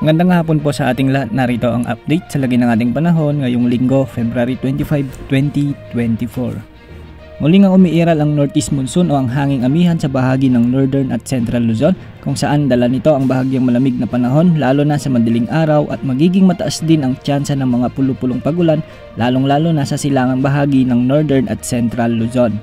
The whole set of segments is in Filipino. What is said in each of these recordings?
Magandang hapon po sa ating lahat. Narito ang update sa lagi ng ating panahon ngayong linggo, February 25, 2024. Muling ang umiiral ang northeast monsoon o ang hanging amihan sa bahagi ng northern at central Luzon, kung saan dala nito ang bahagyang malamig na panahon lalo na sa madaling araw at magiging mataas din ang tsansa ng mga pulu-pulong pagulan lalong-lalo na sa silangang bahagi ng northern at central Luzon.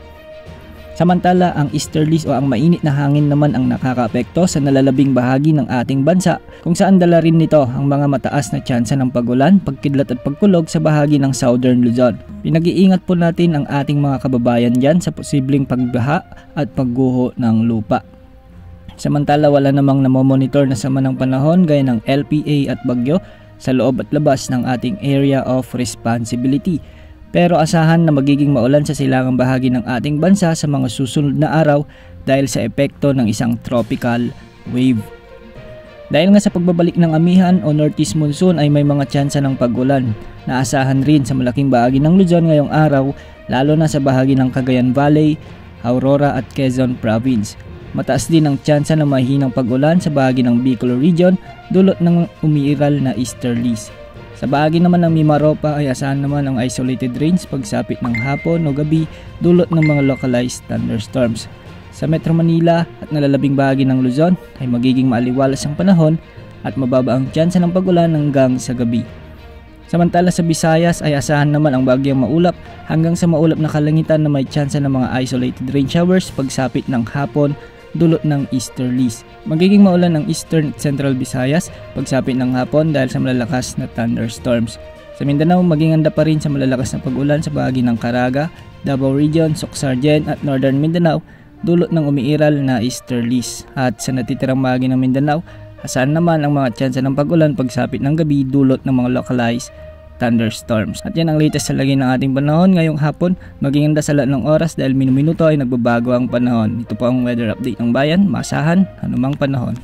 Samantala, ang easterlies o ang mainit na hangin naman ang nakakaapekto sa nalalabing bahagi ng ating bansa, kung saan dala rin nito ang mga mataas na tsansa ng pagulan, pagkidlat at pagkulog sa bahagi ng southern Luzon. Pinag-iingat po natin ang ating mga kababayan dyan sa posibleng pagbaha at pagguho ng lupa. Samantala, wala namang namomonitor na sama ng panahon gaya ng LPA at bagyo sa loob at labas ng ating area of responsibility. Pero asahan na magiging maulan sa silangang bahagi ng ating bansa sa mga susunod na araw dahil sa epekto ng isang tropical wave. Dahil nga sa pagbabalik ng amihan o northeast monsoon ay may mga tsansa ng pag-ulan. Naasahan rin sa malaking bahagi ng Luzon ngayong araw, lalo na sa bahagi ng Cagayan Valley, Aurora at Quezon Province. Mataas din ang tsansa ng mahinang pag-ulan sa bahagi ng Bicol Region dulot ng umiiral na easterlies. Sa bahagi naman ng Mimaropa ay asahan naman ang isolated rains pagsapit ng hapon o gabi dulot ng mga localized thunderstorms. Sa Metro Manila at nalalabing bahagi ng Luzon ay magiging maaliwalas ang panahon at mababa ang tsansa ng pag-ulan hanggang sa gabi. Samantala sa Visayas ay asahan naman ang bagyang maulap hanggang sa maulap na kalangitan na may tsansa ng mga isolated rain showers pagsapit ng hapon dulot ng easterlies. Magiging maulan ang Eastern at Central Visayas pagsapit ng hapon dahil sa malalakas na thunderstorms. Sa Mindanao, maging handa pa rin sa malalakas na pag-ulan sa bahagi ng Caraga, Davao Region, Soc-Sargen at Northern Mindanao dulot ng umiiral na easterlies. At sa natitirang bahagi ng Mindanao, asahan naman ang mga tsansa ng pag-ulan pagsapit ng gabi dulot ng mga localized thunderstorms. At yan ang latest sa lagi ng ating panahon ngayong hapon. Maging handa sa lahat ng oras dahil minuminuto ay nagbabago ang panahon. Ito po ang weather update ng bayan, maasahan anumang panahon.